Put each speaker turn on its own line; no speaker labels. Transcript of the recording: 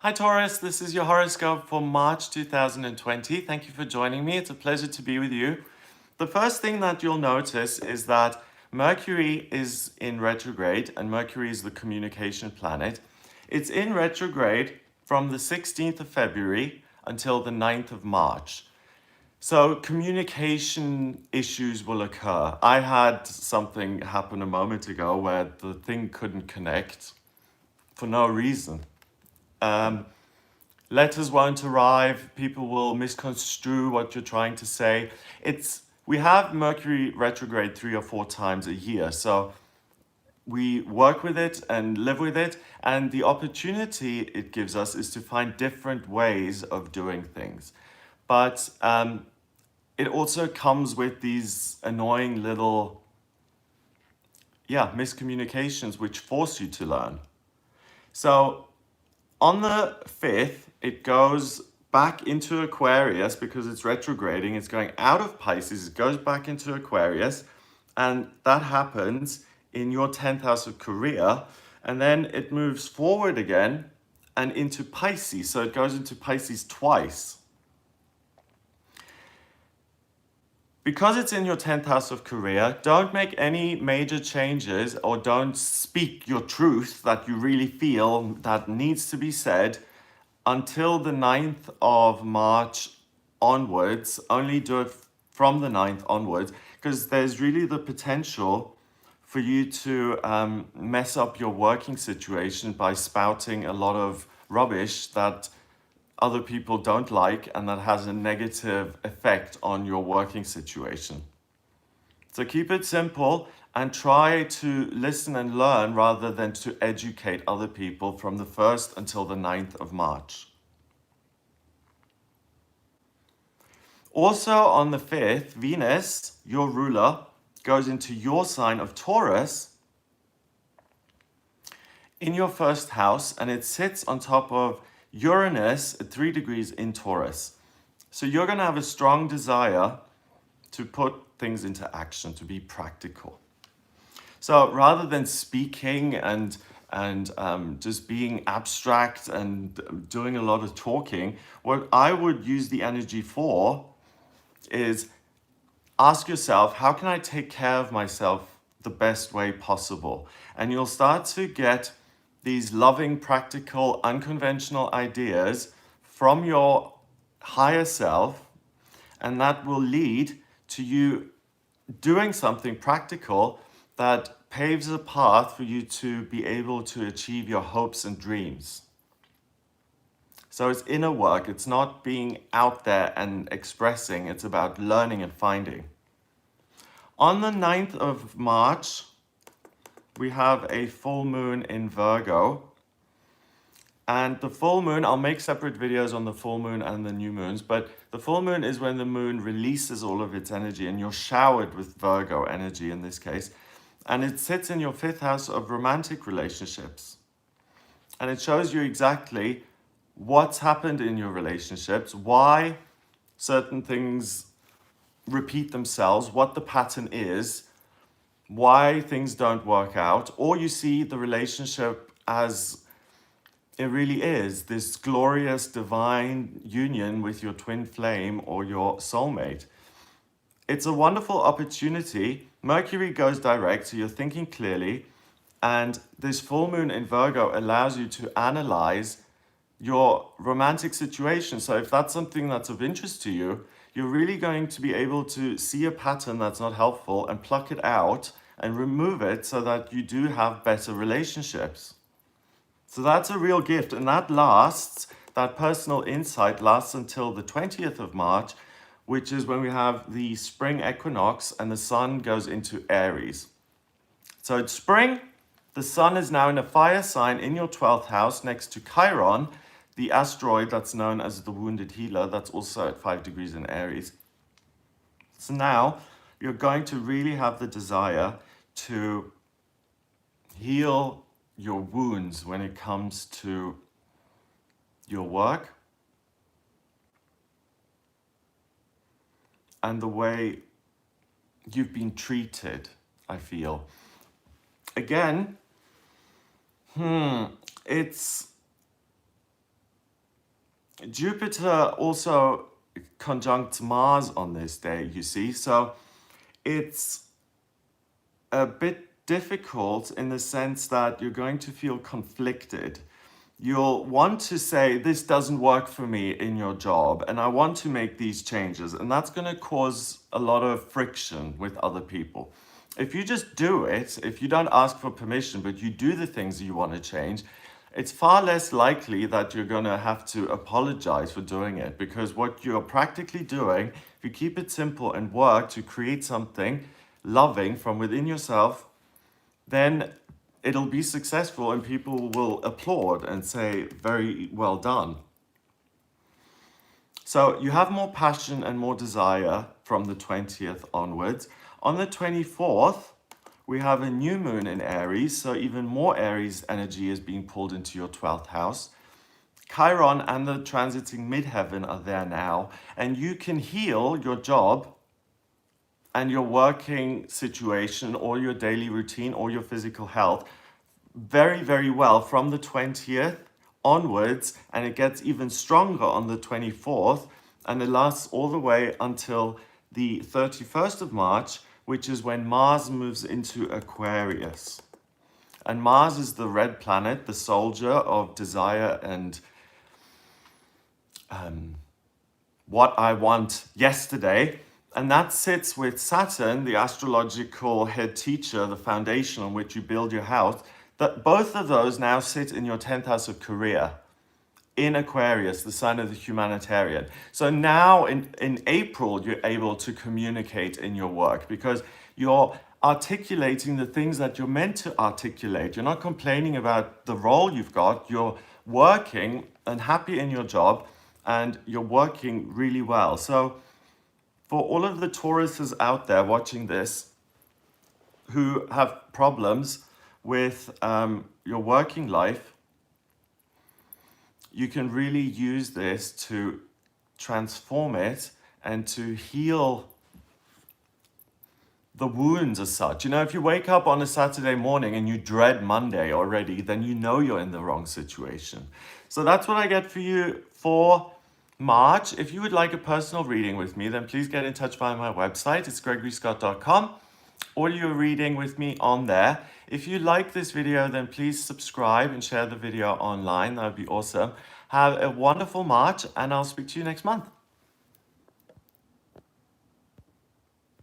Hi Taurus, this is your horoscope for March 2020. Thank you for joining me. It's a pleasure to be with you. The first thing that you'll notice is that Mercury is in retrograde, and Mercury is the communication planet. It's in retrograde from the 16th of February until the 9th of March. So communication issues will occur. I had something happen a moment ago where the thing couldn't connect for no reason. Letters won't arrive, people will misconstrue what you're trying to say. We have Mercury retrograde 3 or 4 times a year, so we work with it and live with it, and the opportunity it gives us is to find different ways of doing things. But it also comes with these annoying little miscommunications which force you to learn. So on the 5th, it goes back into Aquarius because it's retrograding. It's going out of Pisces, it goes back into Aquarius, and that happens in your 10th house of career, and then it moves forward again and into Pisces. So it goes into Pisces twice. Because it's in your 10th house of career, don't make any major changes or don't speak your truth that you really feel that needs to be said until the 9th of March onwards. Only do it from the 9th onwards, because there's really the potential for you to mess up your working situation by spouting a lot of rubbish that other people don't like and that has a negative effect on your working situation. So keep it simple and try to listen and learn rather than to educate other people from the 1st until the 9th of March. Also on the 5th, Venus, your ruler, goes into your sign of Taurus in your 1st house, and it sits on top of Uranus at 3 degrees in Taurus. So you're going to have a strong desire to put things into action, to be practical. So rather than speaking and just being abstract and doing a lot of talking, what I would use the energy for is ask yourself, how can I take care of myself the best way possible? And you'll start to get these loving, practical, unconventional ideas from your higher self, and that will lead to you doing something practical that paves a path for you to be able to achieve your hopes and dreams. So it's inner work, it's not being out there and expressing, it's about learning and finding. On the 9th of March, we have a full moon in Virgo. And the full moon, I'll make separate videos on the full moon and the new moons, but the full moon is when the moon releases all of its energy and you're showered with Virgo energy in this case. And it sits in your 5th house of romantic relationships. And it shows you exactly what's happened in your relationships, why certain things repeat themselves, what the pattern is, why things don't work out, or you see the relationship as it really is, this glorious divine union with your twin flame or your soulmate. It's a wonderful opportunity. Mercury goes direct, so you're thinking clearly, and this full moon in Virgo allows you to analyze your romantic situation. So if that's something that's of interest to you, you're really going to be able to see a pattern that's not helpful and pluck it out and remove it so that you do have better relationships. So that's a real gift, and that personal insight lasts until the 20th of March, which is when we have the spring equinox and the sun goes into Aries. So it's spring, the sun is now in a fire sign in your 12th house next to Chiron, the asteroid that's known as the wounded healer, that's also at 5 degrees in Aries. So now you're going to really have the desire to heal your wounds when it comes to your work and the way you've been treated, I feel. Again, it's Jupiter also conjuncts Mars on this day, you see. So it's a bit difficult in the sense that you're going to feel conflicted. You'll want to say, this doesn't work for me in your job, and I want to make these changes. And that's going to cause a lot of friction with other people. If you just do it, if you don't ask for permission, but you do the things you want to change, it's far less likely that you're going to have to apologize for doing it, because what you're practically doing, if you keep it simple and work to create something loving from within yourself, then it'll be successful and people will applaud and say, very well done. So you have more passion and more desire from the 20th onwards. On the 24th, we have a new moon in Aries, so even more Aries energy is being pulled into your 12th house. Chiron and the transiting midheaven are there now, and you can heal your job and your working situation or your daily routine or your physical health very, very well from the 20th onwards, and it gets even stronger on the 24th, and it lasts all the way until the 31st of March, which is when Mars moves into Aquarius. And Mars is the red planet, the soldier of desire and what I want yesterday. And that sits with Saturn, the astrological head teacher, the foundation on which you build your house. That both of those now sit in your 10th house of career, in Aquarius, the sign of the humanitarian. So now in April, you're able to communicate in your work because you're articulating the things that you're meant to articulate. You're not complaining about the role you've got. You're working and happy in your job, and you're working really well. So for all of the Tauruses out there watching this who have problems with your working life, you can really use this to transform it and to heal the wounds as such. You know, if you wake up on a Saturday morning and you dread Monday already, then you know you're in the wrong situation. So that's what I get for you for March. If you would like a personal reading with me, then please get in touch via my website. It's gregoryscott.com. Audio reading with me on there. If you like this video, then please subscribe and share the video online. That would be awesome. Have a wonderful March, and I'll speak to you next month.